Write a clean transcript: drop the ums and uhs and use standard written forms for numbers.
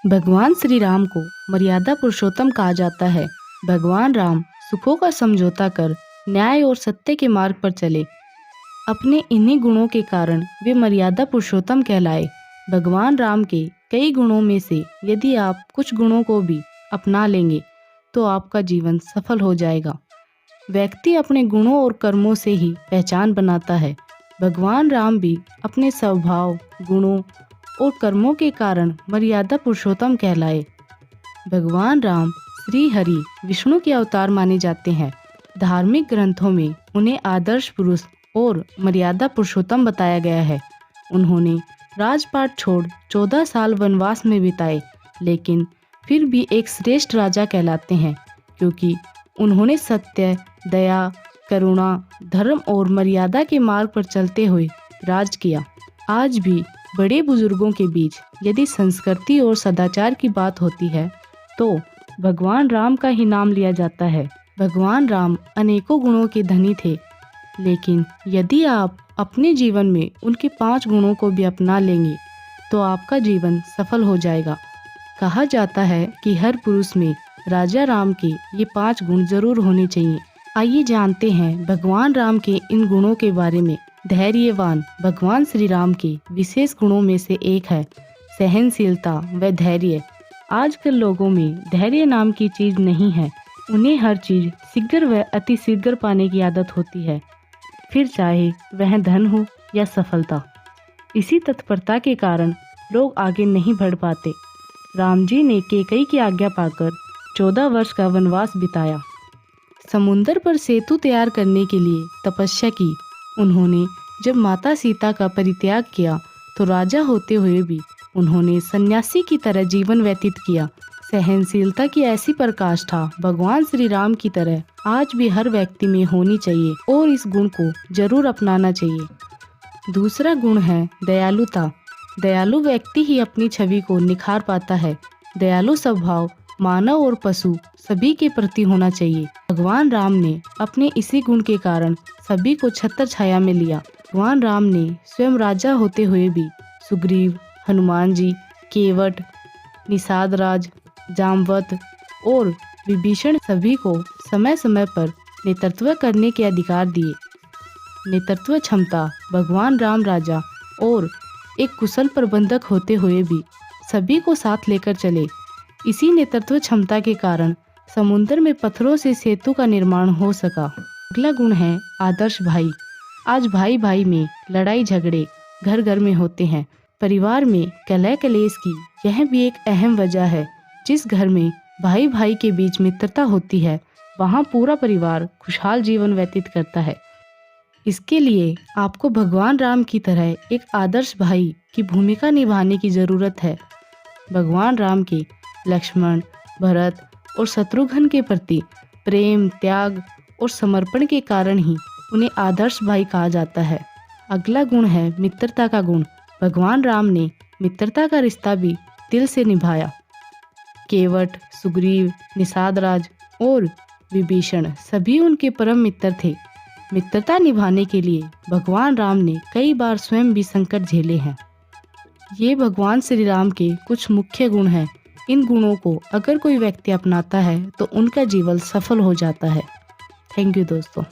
भगवान श्री राम को मर्यादा पुरुषोत्तम कहा जाता है। भगवान राम सुखों का समझौता कर न्याय और सत्य के मार्ग पर चले। अपने इन्हीं गुणों के कारण वे मर्यादा पुरुषोत्तम कहलाए। भगवान राम के कई गुणों में से यदि आप कुछ गुणों को भी अपना लेंगे तो आपका जीवन सफल हो जाएगा। व्यक्ति अपने गुणों और कर्मों से ही पहचान बनाता है। भगवान राम भी अपने स्वभाव, गुणों और कर्मों के कारण मर्यादा पुरुषोत्तम कहलाए। भगवान राम श्री हरि विष्णु के अवतार माने जाते हैं। धार्मिक ग्रंथों में उन्हें आदर्श पुरुष और मर्यादा पुरुषोत्तम बताया गया है। उन्होंने राजपाट छोड़ 14 साल वनवास में बिताए, लेकिन फिर भी एक श्रेष्ठ राजा कहलाते हैं, क्योंकि उन्होंने सत्य, दया, करुणा, धर्म और मर्यादा के मार्ग पर चलते हुए राज किया। आज भी बड़े बुजुर्गों के बीच यदि संस्कृति और सदाचार की बात होती है तो भगवान राम का ही नाम लिया जाता है। भगवान राम अनेकों गुणों के धनी थे, लेकिन यदि आप अपने जीवन में उनके 5 गुणों को भी अपना लेंगे तो आपका जीवन सफल हो जाएगा। कहा जाता है कि हर पुरुष में राजा राम के ये 5 गुण जरूर होने चाहिए। आइए जानते हैं भगवान राम के इन गुणों के बारे में। धैर्यवान भगवान श्री राम के विशेष गुणों में से एक है सहनशीलता व धैर्य। आजकल लोगों में धैर्य नाम की चीज नहीं है। उन्हें हर चीज शीघ्र व अति शीघ्र पाने की आदत होती है, फिर चाहे वह धन हो या सफलता। इसी तत्परता के कारण लोग आगे नहीं बढ़ पाते। राम जी ने कैकेयी की आज्ञा पाकर 14 वर्ष का वनवास बिताया। समुंदर पर सेतु तैयार करने के लिए तपस्या की। उन्होंने जब माता सीता का परित्याग किया तो राजा होते हुए भी उन्होंने सन्यासी की तरह जीवन व्यतीत किया। सहनशीलता की ऐसी पराकाष्ठा भगवान श्री राम की तरह आज भी हर व्यक्ति में होनी चाहिए और इस गुण को जरूर अपनाना चाहिए। दूसरा गुण है दयालुता। दयालु व्यक्ति ही अपनी छवि को निखार पाता है। दयालु स्वभाव मानव और पशु सभी के प्रति होना चाहिए। भगवान राम ने अपने इसी गुण के कारण सभी को छत्र छाया में लिया। भगवान राम ने स्वयं राजा होते हुए भी सुग्रीव, हनुमान जी, केवट, निषाद राज, जामवंत और विभीषण सभी को समय समय पर नेतृत्व करने के अधिकार दिए। नेतृत्व क्षमता भगवान राम राजा और एक कुशल प्रबंधक होते हुए भी सभी को साथ लेकर चले। इसी नेतृत्व क्षमता के कारण समुद्र में पत्थरों से सेतु का निर्माण हो सका। अगला गुण है आदर्श भाई। आज भाई भाई में लड़ाई झगड़े घर घर में होते हैं। परिवार में कलह कलेश की यह भी एक अहम वजह है। जिस घर में भाई भाई के बीच मित्रता होती है वहाँ पूरा परिवार खुशहाल जीवन व्यतीत करता है। इसके लिए आपको भगवान राम की तरह एक आदर्श भाई की भूमिका निभाने की जरूरत है। भगवान राम के लक्ष्मण, भरत और शत्रुघ्न के प्रति प्रेम, त्याग और समर्पण के कारण ही उन्हें आदर्श भाई कहा जाता है। अगला गुण है मित्रता का गुण। भगवान राम ने मित्रता का रिश्ता भी दिल से निभाया। केवट, सुग्रीव, निषाद राज और विभीषण सभी उनके परम मित्र थे। मित्रता निभाने के लिए भगवान राम ने कई बार स्वयं भी संकट झेले हैं। ये भगवान श्री राम के कुछ मुख्य गुण हैं। इन गुणों को अगर कोई व्यक्ति अपनाता है तो उनका जीवन सफल हो जाता है। थैंक यू दोस्तों।